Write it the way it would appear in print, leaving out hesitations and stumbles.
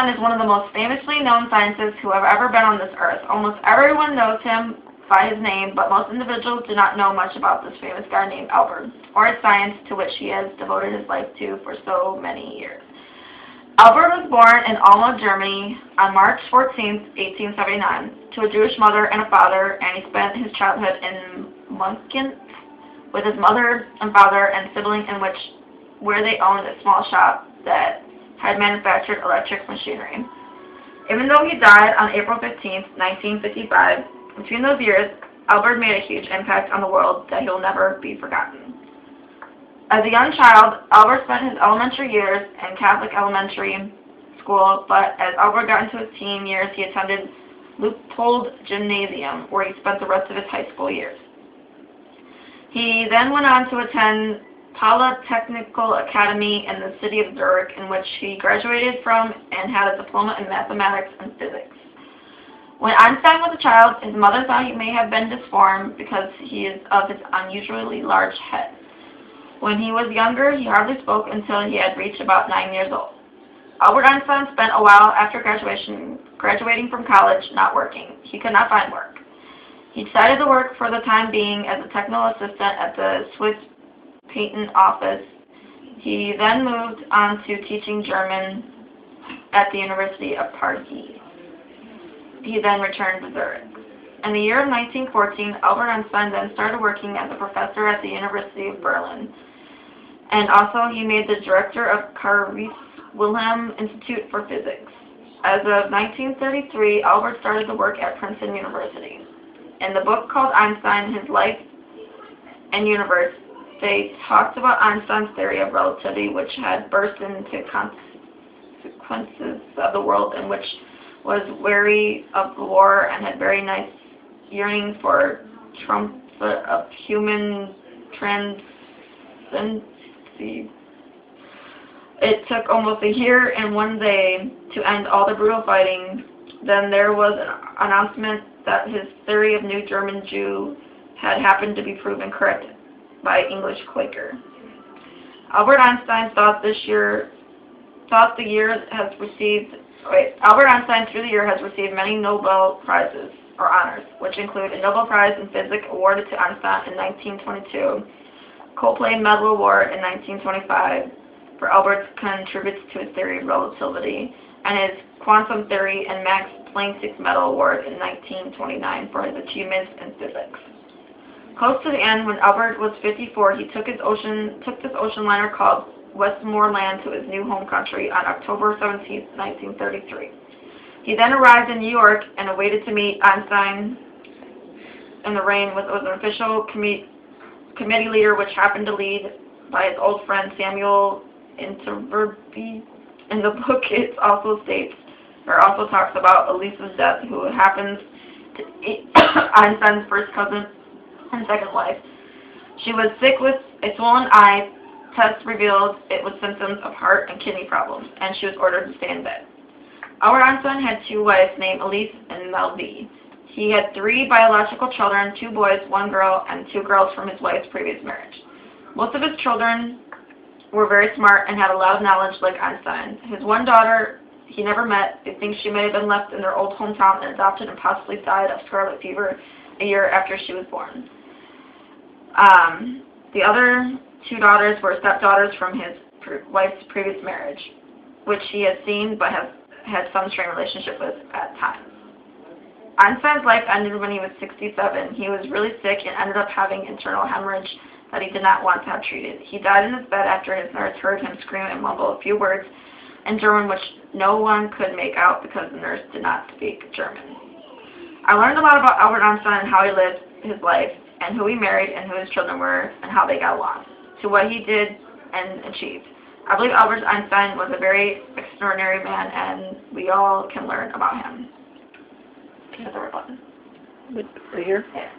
Einstein is one of the most famously known scientists who have ever been on this earth. Almost everyone knows him by his name, but most individuals do not know much about this famous guy named Albert, or his science, to which he has devoted his life to for so many years. Albert was born in Ulm, Germany on March 14, 1879, to a Jewish mother and a father, and he spent his childhood in Munich with his mother and father and sibling, where they owned a small shop that had manufactured electric machinery. Even though he died on April 15, 1955, between those years, Albert made a huge impact on the world that he will never be forgotten. As a young child, Albert spent his elementary years in Catholic elementary school, but as Albert got into his teen years, he attended Leopold Gymnasium, where he spent the rest of his high school years. He then went on to attend Polytechnical Academy in the city of Zurich, in which he graduated from and had a diploma in mathematics and physics. When Einstein was a child, his mother thought he may have been disformed because he is of his unusually large head. When he was younger, he hardly spoke until he had reached about 9 years old. Albert Einstein spent a while after graduating from college not working. He could not find work. He decided to work for the time being as a technical assistant at the Swiss patent office. He then moved on to teaching German at the University of Prague. He then returned to Zurich. In the year of 1914, Albert Einstein then started working as a professor at the University of Berlin. And also he made the director of Karl Wilhelm Institute for Physics. As of 1933, Albert started to work at Princeton University. In the book called Einstein, His Life and Universe, they talked about Einstein's theory of relativity, which had burst into consequences of the world, and which was weary of the war and had very nice yearning for triumph of human transcendency. It took almost a year and 1 day to end all the brutal fighting. Then there was an announcement that his theory of New German Jew had happened to be proven correct by English Quaker. Albert Einstein Albert Einstein through the year has received many Nobel Prizes or honors, which include a Nobel Prize in Physics awarded to Einstein in 1922, Copley Medal Award in 1925 for Albert's contributions to his theory of relativity, and his quantum theory and Max Planck's Medal Award in 1929 for his achievements in physics. Close to the end, when Albert was 54, he took this ocean liner called Westmoreland to his new home country on October 17, 1933. He then arrived in New York and awaited to meet Einstein in the rain with an official committee leader, which happened to lead by his old friend Samuel Interverby. In the book, it also talks about Elise's death, who happens to be Einstein's first cousin and second wife. She was sick with a swollen eye. Tests revealed it was symptoms of heart and kidney problems, and she was ordered to stay in bed. Albert Einstein had 2 wives named Elise and Melvie. He had 3 biological children, 2 boys, 1 girl, and 2 girls from his wife's previous marriage. Most of his children were very smart and had a lot of knowledge like Einstein. His one daughter he never met. They think she may have been left in their old hometown and adopted and possibly died of scarlet fever a year after she was born. The other 2 daughters were stepdaughters from his wife's previous marriage, which he had seen but had some strained relationship with at times. Einstein's life ended when he was 67. He was really sick and ended up having internal hemorrhage that he did not want to have treated. He died in his bed after his nurse heard him scream and mumble a few words in German which no one could make out because the nurse did not speak German. I learned a lot about Albert Einstein and how he lived his life, and who he married, and who his children were, and how they got along, to what he did and achieved. I believe Albert Einstein was a very extraordinary man, and we all can learn about him. Hit the red button. Right here? Yeah.